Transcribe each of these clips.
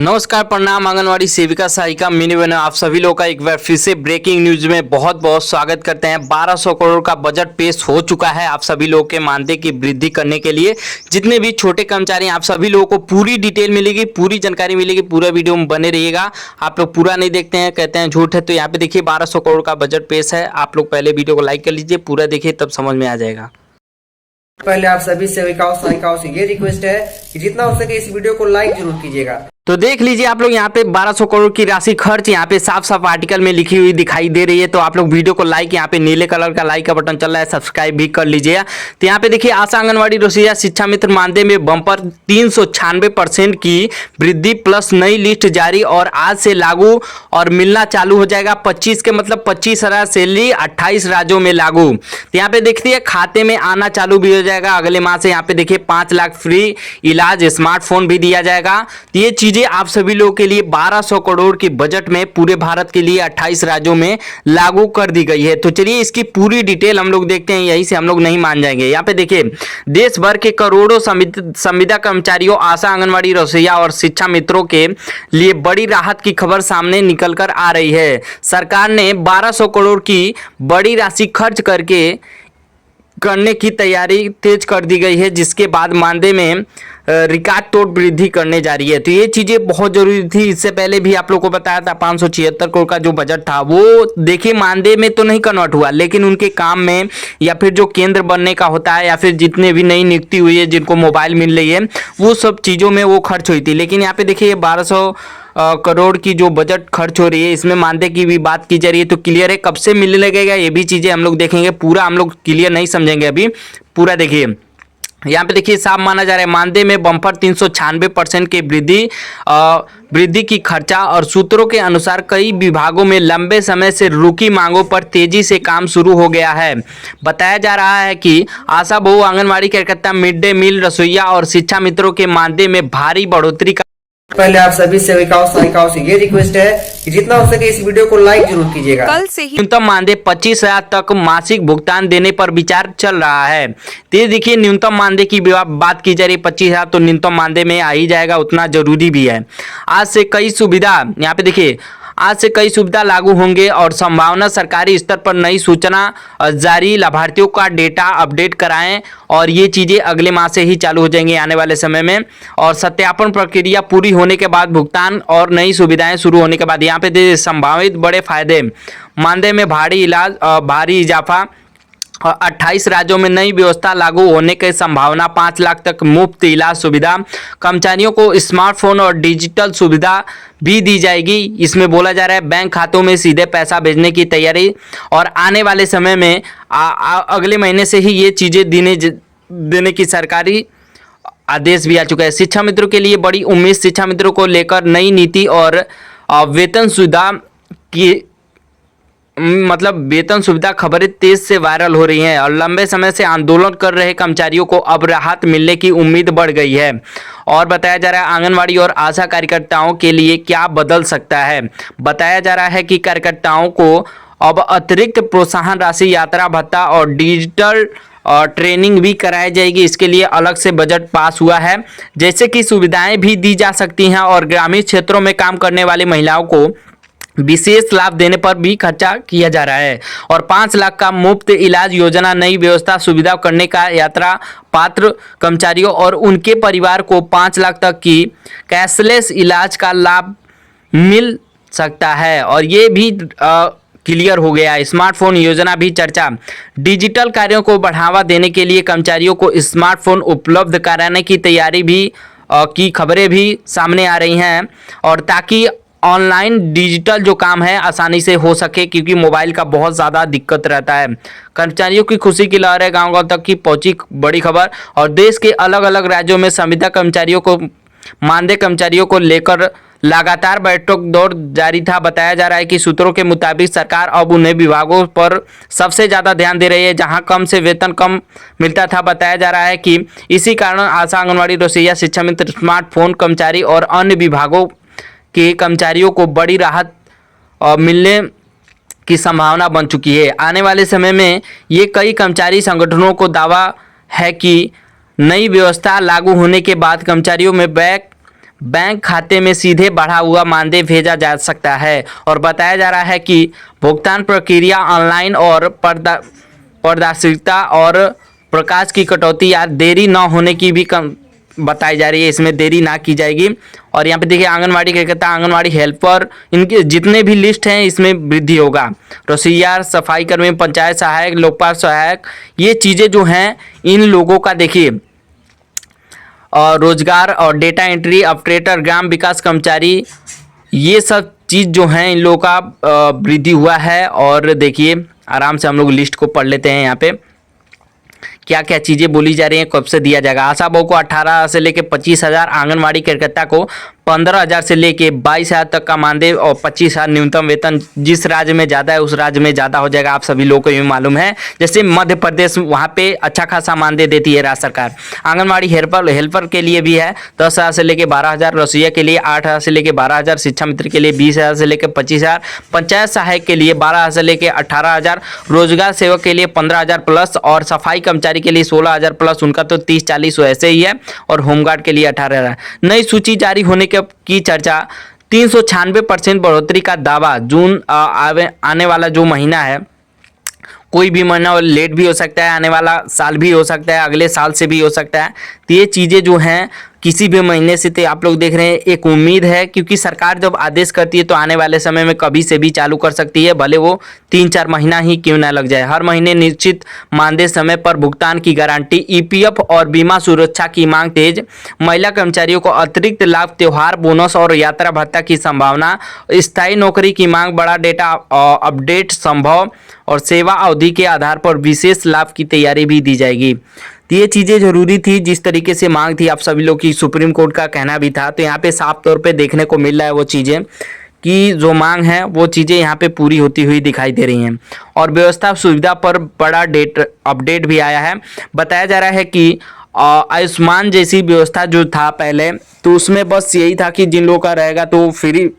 नमस्कार, प्रणाम। आंगनवाड़ी सेविका सहायिका मिनी बहनों, आप सभी लोगों का एक बार फिर से ब्रेकिंग न्यूज में बहुत बहुत स्वागत करते हैं। 1200 करोड़ का बजट पेश हो चुका है आप सभी लोगों के मानदेय की वृद्धि करने के लिए। जितने भी छोटे कर्मचारी हैं, आप सभी लोगों को पूरी डिटेल मिलेगी, पूरी जानकारी मिलेगी। पूरा वीडियो में बने रहिएगा। आप लोग पूरा नहीं देखते हैं, कहते हैं झूठ है, तो यहाँ पे देखिए 1200 करोड़ का बजट पेश है। आप लोग पहले वीडियो को लाइक कर लीजिए, पूरा देखिए, तब समझ में आ जाएगा। पहले आप सभी सेविकाओं सहायिकाओं से ये रिक्वेस्ट है कि जितना हो सके इस वीडियो को लाइक जरूर कीजिएगा। तो देख लीजिए आप लोग, यहाँ पे 1200 करोड़ की राशि खर्च यहाँ पे साफ साफ आर्टिकल में लिखी हुई दिखाई ददे रही है। तो आप लोग वीडियो को लाइक, यहाँ पे नीले कलर का लाइक का बटन चल रहा है, सब्सक्राइब भी कर लीजिए। तो यहाँ पे देखिए, आशा आंगनवाड़ी रसोइया शिक्षा मित्र मानदेय में बम्पर 396% की वृद्धि प्लस नई लिस्ट जारी और आज से लागू और मिलना चालू हो जाएगा। 25 के मतलब 25,000 सैलरी 28 राज्यों में लागू। तो यहाँ पे देखिए खाते में आना चालू भी हो जाएगा अगले माह से। यहाँ पे देखिए 5 लाख फ्री इलाज, स्मार्टफोन भी दिया जाएगा। तो ये चीजें आप सभी लोगों के लिए 1200 करोड़ की बजट में पूरे भारत के लिए 28 राज्यों में लागू कर दी गई है। तो चलिए इसकी पूरी डिटेल हम लोग देखते हैं, यहीं से हम लोग नहीं मान जाएंगे। यहाँ पे देखिए, देश भर के करोड़ों संविदा कर्मचारियों, आशा आंगनवाड़ी रसोइया और शिक्षा मित्रों के लिए बड़ी राहत की खबर सामने निकल कर आ रही है। सरकार ने 1200 करोड़ की बड़ी राशि खर्च करने की तैयारी तेज कर दी गई है, जिसके बाद मानदेय में रिकॉर्ड तोड़ वृद्धि करने जा रही है। तो ये चीजें बहुत जरूरी थी। इससे पहले भी आप लोग को बताया था 576 करोड़ का जो बजट था वो देखिए मानदेय में तो नहीं कन्वर्ट हुआ, लेकिन उनके काम में या फिर जो केंद्र बनने का होता है या फिर जितने भी नई नियुक्ति हुई है, जिनको मोबाइल मिल रही है, वो सब चीजों में वो खर्च हुई थी। लेकिन यहाँ पे देखिए 1200 करोड़ की जो बजट खर्च हो रही है, इसमें मानदेय की भी बात की जा रही है। तो क्लियर है कब से मिलने लगेगा, ये भी चीजें हम लोग देखेंगे। पूरा हम लोग क्लियर नहीं समझेंगे अभी, पूरा देखिए। यहाँ पे देखिए साफ माना जा रहा है मानदेय में बम्पर 396% की वृद्धि की खर्चा और सूत्रों के अनुसार कई विभागों में लंबे समय से रुकी मांगों पर तेजी से काम शुरू हो गया है। बताया जा रहा है कि आशा बहु, आंगनवाड़ी कार्यकर्ता, मिड डे मील रसोइया और शिक्षा मित्रों के मानदेय में भारी बढ़ोतरी का पहले आप सभी सेविकाओं सहायिकाओं से ये रिक्वेस्ट है कि जितना हो सके इस वीडियो को लाइक जरूर कीजिएगा। कल से ही न्यूनतम मानदेय 25,000 तक मासिक भुगतान देने पर विचार चल रहा है। तो देखिए न्यूनतम मानदेय की बात की जा रही है, 25,000 तो न्यूनतम मानदेय में आ ही जाएगा, उतना जरूरी भी है। आज से कई सुविधा, यहाँ पे देखिए आज से कई सुविधा लागू होंगे और संभावना सरकारी स्तर पर नई सूचना जारी, लाभार्थियों का डेटा अपडेट कराएं और ये चीज़ें अगले माह से ही चालू हो जाएंगी आने वाले समय में। और सत्यापन प्रक्रिया पूरी होने के बाद भुगतान और नई सुविधाएं शुरू होने के बाद यहाँ पे संभावित बड़े फायदे, मानदेय में भारी इजाफा, 28 राज्यों में नई व्यवस्था लागू होने की संभावना, 5 लाख तक मुफ्त इलाज सुविधा, कर्मचारियों को स्मार्टफोन और डिजिटल सुविधा भी दी जाएगी। इसमें बोला जा रहा है बैंक खातों में सीधे पैसा भेजने की तैयारी और आने वाले समय में अगले महीने से ही ये चीज़ें देने की सरकारी आदेश भी आ चुका है। शिक्षा मित्रों के लिए बड़ी उम्मीद, शिक्षा मित्रों को लेकर नई नीति और वेतन सुविधा की वेतन सुविधा खबरें तेज से वायरल हो रही हैं और लंबे समय से आंदोलन कर रहे कर्मचारियों को अब राहत मिलने की उम्मीद बढ़ गई है। और बताया जा रहा है आंगनवाड़ी और आशा कार्यकर्ताओं के लिए क्या बदल सकता है। बताया जा रहा है कि कार्यकर्ताओं को अब अतिरिक्त प्रोत्साहन राशि, यात्रा भत्ता और डिजिटल ट्रेनिंग भी कराई जाएगी। इसके लिए अलग से बजट पास हुआ है, जैसे कि सुविधाएं भी दी जा सकती हैं और ग्रामीण क्षेत्रों में काम करने वाली महिलाओं को विशेष लाभ देने पर भी खर्चा किया जा रहा है। और 5 लाख का मुफ्त इलाज योजना, नई व्यवस्था सुविधा करने का, यात्रा पात्र कर्मचारियों और उनके परिवार को 5 लाख तक की कैशलेस इलाज का लाभ मिल सकता है। और ये भी क्लियर हो गया। स्मार्टफोन योजना भी चर्चा, डिजिटल कार्यों को बढ़ावा देने के लिए कर्मचारियों को स्मार्टफोन उपलब्ध कराने की तैयारी भी की खबरें भी सामने आ रही हैं और ताकि ऑनलाइन डिजिटल जो काम है आसानी से हो सके, क्योंकि मोबाइल का बहुत ज़्यादा दिक्कत रहता है। कर्मचारियों की खुशी की लहर है, गांव-गांव तक की पहुंची बड़ी खबर। और देश के अलग अलग राज्यों में संविदा कर्मचारियों को, मानदेय कर्मचारियों को लेकर लगातार बैठक दौर जारी था। बताया जा रहा है कि सूत्रों के मुताबिक सरकार अब उन्हें विभागों पर सबसे ज़्यादा ध्यान दे रही है जहां कम से वेतन कम मिलता था। बताया जा रहा है कि इसी कारण आशा आंगनवाड़ी रसोइया, शिक्षा मित्र, स्मार्टफोन कर्मचारी और अन्य विभागों के कर्मचारियों को बड़ी राहत मिलने की संभावना बन चुकी है। आने वाले समय में ये कई कर्मचारी संगठनों को दावा है कि नई व्यवस्था लागू होने के बाद कर्मचारियों में बैंक खाते में सीधे बढ़ा हुआ मानदेय भेजा जा सकता है। और बताया जा रहा है कि भुगतान प्रक्रिया ऑनलाइन और पारदर्शिता और प्रकाश की कटौती या देरी न होने की भी कम बताई जा रही है, इसमें देरी ना की जाएगी। और यहाँ पे देखिए आंगनवाड़ी कार्यकर्ता, आंगनवाड़ी हेल्पर, इनके जितने भी लिस्ट हैं इसमें वृद्धि होगा। रसोईया, सफाई कर्मी, पंचायत सहायक, लोकपाल सहायक, ये चीज़ें जो हैं इन लोगों का देखिए और रोजगार और डेटा एंट्री ऑपरेटर, ग्राम विकास कर्मचारी, ये सब चीज़ जो हैं इन लोगों का वृद्धि हुआ है। और देखिए आराम से हम लोग लिस्ट को पढ़ लेते हैं। यहाँ पे क्या क्या चीज़ें बोली जा रही हैं, कब से दिया जाएगा। आशा बहू को 18 से लेके 25,000, आंगनवाड़ी कार्यकर्ता को 15,000 से लेके 22,000 तक का मानदेय और 25,000 न्यूनतम वेतन। जिस राज्य में ज़्यादा है उस राज्य में ज़्यादा हो जाएगा, आप सभी लोगों को ये मालूम है। जैसे मध्य प्रदेश, वहाँ पे अच्छा खासा मानदेय देती है राज्य सरकार। आंगनवाड़ी हेल्पर के लिए भी है 10,000 से लेके 12,000, रसोईया के लिए 8,000 से लेके 12,000, शिक्षा मित्र के लिए 20,000 से लेके 25,000, पंचायत सहायक के लिए 12,000 से लेके 18,000, रोजगार सेवक के लिए 15,000 प्लस, और सफाई कर्मचारी के लिए 16,000 प्लस, उनका तो 30-40 वैसे ही है, और होमगार्ड के लिए 18,000। नई सूची जारी होने की चर्चा, 396% बढ़ोतरी का दावा। जून आने वाला जो महीना है, कोई भी महीना लेट भी हो सकता है, आने वाला साल भी हो सकता है, अगले साल से भी हो सकता है। तो ये चीज़ें जो हैं किसी भी महीने से, तो आप लोग देख रहे हैं, एक उम्मीद है, क्योंकि सरकार जब आदेश करती है तो आने वाले समय में कभी से भी चालू कर सकती है, भले वो 3-4 महीना ही क्यों ना लग जाए। हर महीने निश्चित मानदेय समय पर भुगतान की गारंटी, ईपीएफ और बीमा सुरक्षा की मांग तेज, महिला कर्मचारियों को अतिरिक्त लाभ, त्योहार बोनस और यात्रा भत्ता की संभावना, स्थायी नौकरी की मांग, बड़ा डेटा अपडेट संभव, और सेवा अवधि के आधार पर विशेष लाभ की तैयारी भी दी जाएगी। तो ये चीज़ें ज़रूरी थी, जिस तरीके से मांग थी आप सभी लोग की, सुप्रीम कोर्ट का कहना भी था। तो यहाँ पे साफ तौर पे देखने को मिल रहा है वो चीज़ें कि जो मांग है वो चीज़ें यहाँ पे पूरी होती हुई दिखाई दे रही हैं। और व्यवस्था सुविधा पर बड़ा अपडेट भी आया है। बताया जा रहा है कि आयुष्मान जैसी व्यवस्था जो था पहले, तो उसमें बस यही था कि जिन लोगों का रहेगा तो फ्री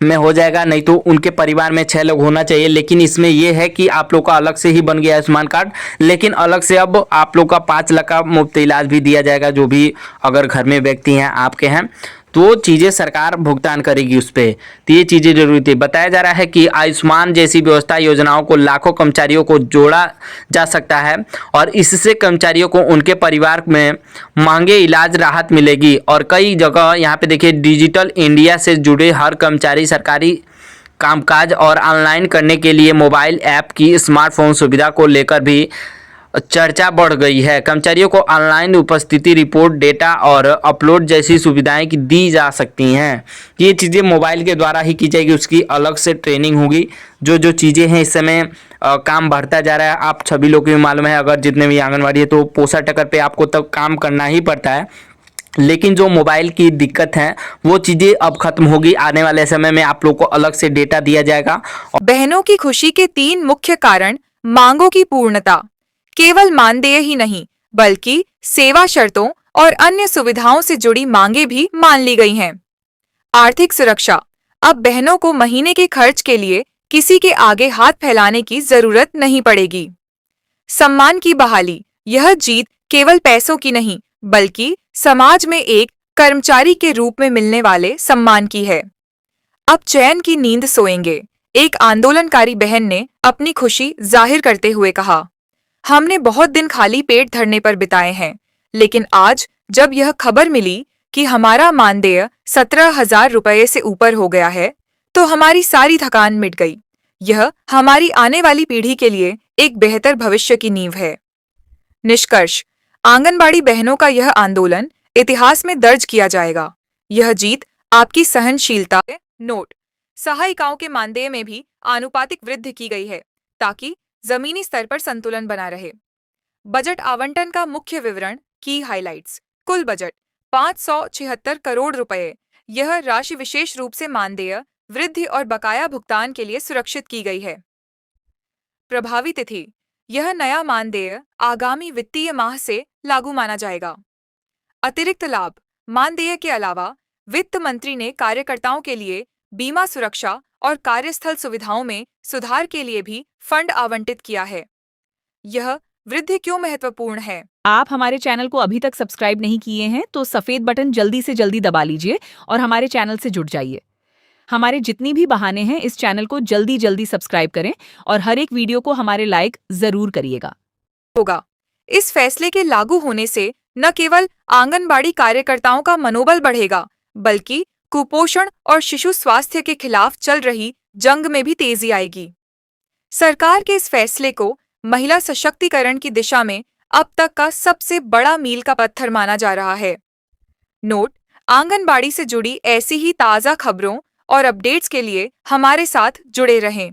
में हो जाएगा, नहीं तो उनके परिवार में 6 लोग होना चाहिए। लेकिन इसमें यह है कि आप लोग का अलग से ही बन गया आयुष्मान कार्ड, लेकिन अलग से अब आप लोग का 5 लाख का मुफ्त इलाज भी दिया जाएगा, जो भी अगर घर में व्यक्ति हैं आपके हैं, तो चीज़ें सरकार भुगतान करेगी उस पर। तो ये चीज़ें जरूरी थी। बताया जा रहा है कि आयुष्मान जैसी व्यवस्था योजनाओं को लाखों कर्मचारियों को जोड़ा जा सकता है, और इससे कर्मचारियों को उनके परिवार में महंगे इलाज राहत मिलेगी। और कई जगह यहाँ पे देखिए, डिजिटल इंडिया से जुड़े हर कर्मचारी सरकारी कामकाज और ऑनलाइन करने के लिए मोबाइल ऐप की स्मार्टफोन सुविधा को लेकर भी चर्चा बढ़ गई है। कर्मचारियों को ऑनलाइन उपस्थिति रिपोर्ट, डेटा और अपलोड जैसी सुविधाएं दी जा सकती हैं। ये चीज़ें मोबाइल के द्वारा ही की जाएगी, उसकी अलग से ट्रेनिंग होगी। जो जो चीज़ें हैं इस समय काम बढ़ता जा रहा है, आप सभी लोगों को मालूम है, अगर जितने भी आंगनवाड़ी है तो पोषण टकर पे आपको तब काम करना ही पड़ता है। लेकिन जो मोबाइल की दिक्कत है वो चीज़ें अब खत्म होगी। आने वाले समय में आप लोग को अलग से डेटा दिया जाएगा। बहनों की खुशी के 3 मुख्य कारण: मांगों की पूर्णता, केवल मानदेय ही नहीं बल्कि सेवा शर्तों और अन्य सुविधाओं से जुड़ी मांगे भी मान ली गई हैं। आर्थिक सुरक्षा, अब बहनों को महीने के खर्च के लिए किसी के आगे हाथ फैलाने की जरूरत नहीं पड़ेगी। सम्मान की बहाली, यह जीत केवल पैसों की नहीं बल्कि समाज में एक कर्मचारी के रूप में मिलने वाले सम्मान की है। अब चैन की नींद सोएंगे, एक आंदोलनकारी बहन ने अपनी खुशी जाहिर करते हुए कहा। हमने बहुत दिन खाली पेट धरने पर बिताए हैं, लेकिन आज जब यह खबर मिली कि हमारा मानदेय 17,000 रुपये से ऊपर हो गया है, तो हमारी सारी थकान मिट गई। यह हमारी आने वाली पीढ़ी के लिए एक बेहतर भविष्य की नींव है। निष्कर्ष, आंगनबाड़ी बहनों का यह आंदोलन इतिहास में दर्ज किया जाएगा। यह जीत आपकी सहनशीलता। नोट: सहायिकाओं के मानदेय में भी आनुपातिक वृद्धि की गई है ताकि जमीनी स्तर पर संतुलन बना रहे। बजट आवंटन का मुख्य विवरण की हाइलाइट्स। कुल बजट 576 करोड़ रुपए। यह राशि विशेष रूप से मानदेय वृद्धि और बकाया भुगतान के लिए सुरक्षित की गई है। प्रभावी तिथि: यह नया मानदेय आगामी वित्तीय माह से लागू माना जाएगा। अतिरिक्त लाभ: मानदेय के अलावा वित्त मंत्री ने कार्यकर्ताओं के लिए बीमा सुरक्षा और कार्यस्थल सुविधाओं में सुधार के लिए भी फंड आवंटित किया है। यह वृद्धि क्यों महत्वपूर्ण है? आप हमारे चैनल को अभी तक सब्सक्राइब नहीं किए हैं तो सफेद बटन जल्दी से जल्दी दबा लीजिए और हमारे चैनल से जुड़ जाइए। हमारे जितनी भी बहाने हैं इस चैनल को जल्दी जल्दी सब्सक्राइब करें और हर एक वीडियो को हमारे लाइक जरूर करिएगा। होगा। इस फैसले के लागू होने से न केवल आंगनबाड़ी कार्यकर्ताओं का मनोबल बढ़ेगा, बल्कि कुपोषण और शिशु स्वास्थ्य के खिलाफ चल रही जंग में भी तेजी आएगी। सरकार के इस फैसले को महिला सशक्तिकरण की दिशा में अब तक का सबसे बड़ा मील का पत्थर माना जा रहा है। नोट: आंगनबाड़ी से जुड़ी ऐसी ही ताज़ा खबरों और अपडेट्स के लिए हमारे साथ जुड़े रहें।